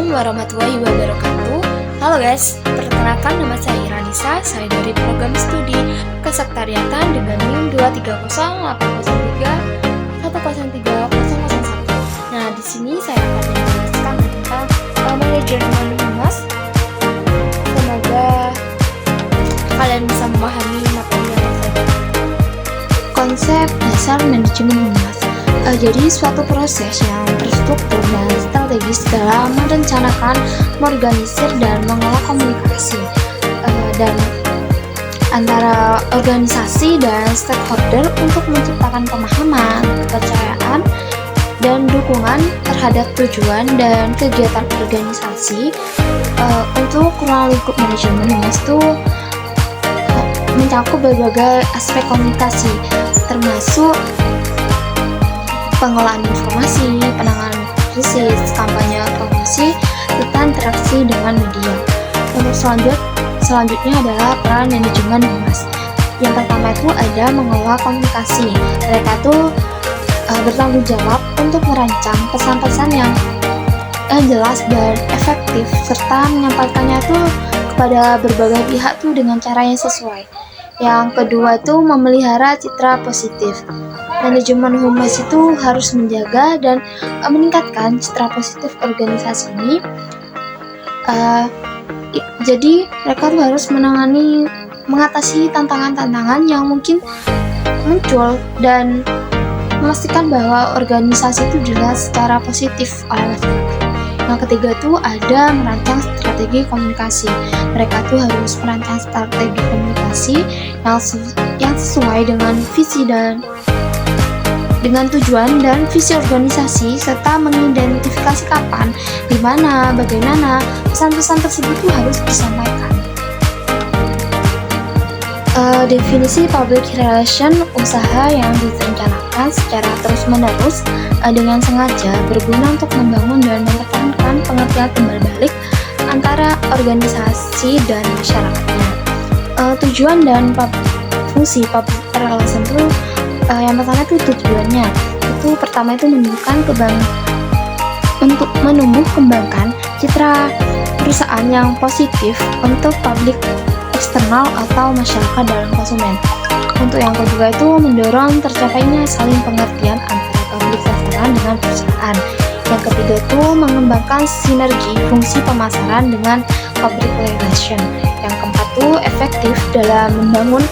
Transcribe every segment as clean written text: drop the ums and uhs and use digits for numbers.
Assalamualaikum warahmatullahi wabarakatuh. Halo guys, perkenalkan nama saya Iranisa. Saya dari program studi kesekretariatan dengan NIM 2308031030001. Nah, di sini saya akan menjelaskan tentang manajemen humas. Semoga kalian bisa memahami materi yang saya berikan. Konsep dasar manajemen humas. Jadi suatu proses yang terstruktur dan strategis dalam merencanakan, mengorganisir, dan mengelola komunikasi dan antara organisasi dan stakeholder untuk menciptakan pemahaman, kepercayaan, dan dukungan terhadap tujuan dan kegiatan organisasi. Untuk ruang lingkup manajemen humas itu mencakup berbagai aspek komunikasi, termasuk pengolahan informasi, penanganan krisis, kampanye promosi, serta interaksi dengan media. Untuk selanjutnya adalah peran manajemen humas. Yang pertama itu ada mengelola komunikasi. Mereka tuh bertanggung jawab untuk merancang pesan-pesan yang jelas dan efektif, serta menyampaikannya tuh kepada berbagai pihak tuh dengan cara yang sesuai. Yang kedua itu memelihara citra positif. Manajemen humas itu harus menjaga dan meningkatkan citra positif organisasi ini. Jadi mereka tuh harus mengatasi tantangan-tantangan yang mungkin muncul dan memastikan bahwa organisasi itu jelas secara positif oleh masyarakat. Yang ketiga itu ada merancang strategi komunikasi. Mereka tuh harus merancang strategi komunikasi yang sesuai dengan visi dan dengan tujuan dan visi organisasi, serta mengidentifikasi kapan, di mana, bagaimana pesan-pesan tersebut itu harus disampaikan. Definisi public relation, usaha yang direncanakan secara terus-menerus dengan sengaja berguna untuk membangun dan mempertahankan pengertian timbal balik antara organisasi dan masyarakatnya. Tujuan dan fungsi public relation itu yang pertama itu tujuannya. Pertama itu untuk menumbuh kembangkan citra perusahaan yang positif untuk publik eksternal atau masyarakat dalam konsumen. Untuk yang kedua itu mendorong tercapainya saling pengertian antara publik sasaran dengan perusahaan. Yang ketiga itu mengembangkan sinergi fungsi pemasaran dengan public relation. Yang keempat itu efektif dalam membangun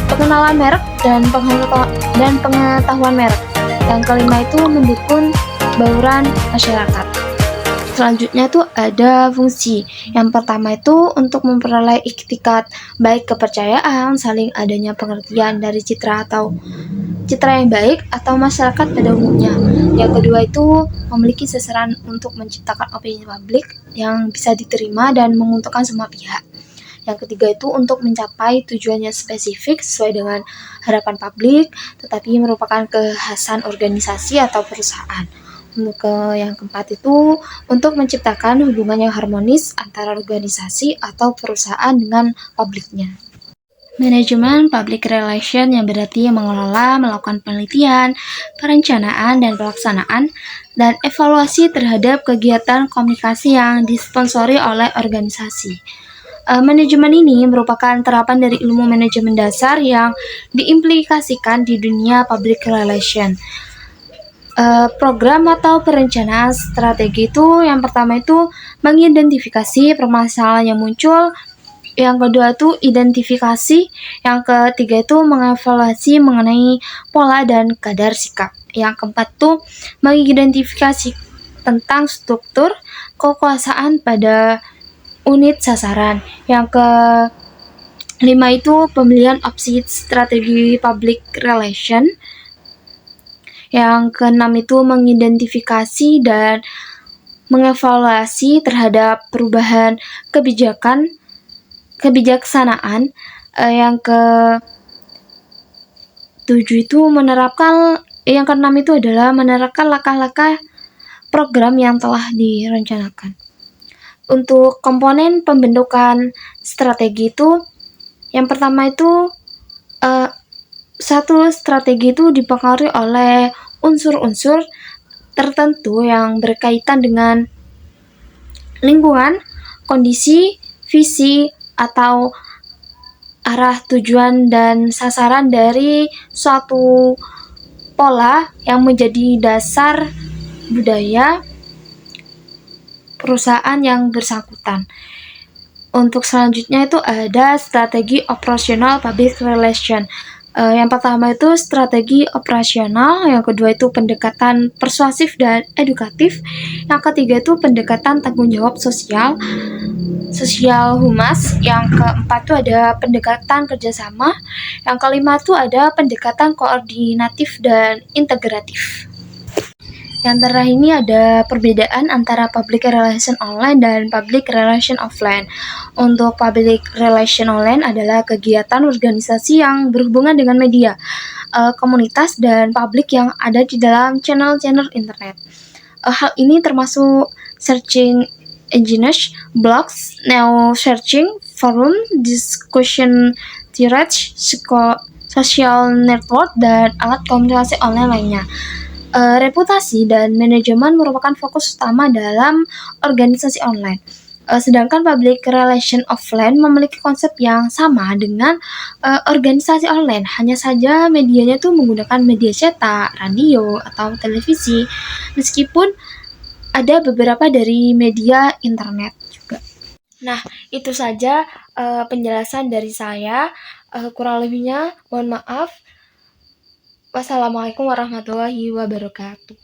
pengenalan merek dan pengetahuan merek. Yang kelima itu mendukung bauran masyarakat. Selanjutnya itu ada fungsi. Yang pertama itu untuk memperoleh iktikat, baik kepercayaan, saling adanya pengertian dari citra yang baik atau masyarakat pada umumnya. Yang kedua itu memiliki sasaran untuk menciptakan opini publik yang bisa diterima dan menguntungkan semua pihak. Yang ketiga itu untuk mencapai tujuannya spesifik sesuai dengan harapan publik, tetapi merupakan kekhasan organisasi atau perusahaan. Untuk yang keempat itu untuk menciptakan hubungan yang harmonis antara organisasi atau perusahaan dengan publiknya. Manajemen public relation yang berarti mengelola, melakukan penelitian, perencanaan, dan pelaksanaan, dan evaluasi terhadap kegiatan komunikasi yang disponsori oleh organisasi. Manajemen ini merupakan terapan dari ilmu manajemen dasar yang diimplikasikan di dunia public relation. Program atau perencanaan strategi itu yang pertama itu mengidentifikasi permasalahan yang muncul, yang kedua itu identifikasi, yang ketiga itu mengevaluasi mengenai pola dan kadar sikap, yang keempat itu mengidentifikasi tentang struktur kekuasaan pada unit sasaran. Yang kelima itu pemilihan opsi strategi public relation. Yang keenam itu mengidentifikasi dan mengevaluasi terhadap perubahan kebijaksanaan. Yang keenam itu adalah menerapkan langkah-langkah program yang telah direncanakan. Untuk komponen pembentukan strategi itu, yang pertama itu satu strategi itu dipengaruhi oleh unsur-unsur tertentu yang berkaitan dengan lingkungan, kondisi, visi, atau arah tujuan dan sasaran dari suatu pola yang menjadi dasar budaya perusahaan yang bersangkutan. Untuk selanjutnya itu ada strategi operasional public relation. Yang pertama itu strategi operasional, yang kedua itu pendekatan persuasif dan edukatif, yang ketiga itu pendekatan tanggung jawab sosial humas, yang keempat itu ada pendekatan kerjasama, yang kelima itu ada pendekatan koordinatif dan integratif. Yang terakhir ini ada perbedaan antara public relation online dan public relation offline. Untuk public relation online adalah kegiatan organisasi yang berhubungan dengan media, komunitas, dan publik yang ada di dalam channel-channel internet. Hal ini termasuk searching engines, blogs, neo searching, forum, discussion threads, social network, dan alat komunikasi online lainnya. Reputasi dan manajemen merupakan fokus utama dalam organisasi online. Sedangkan public relation offline memiliki konsep yang sama dengan organisasi online. Hanya saja medianya tuh menggunakan media cetak, radio, atau televisi. Meskipun ada beberapa dari media internet juga. Nah, itu saja penjelasan dari saya. Kurang lebihnya mohon maaf. Wassalamualaikum warahmatullahi wabarakatuh.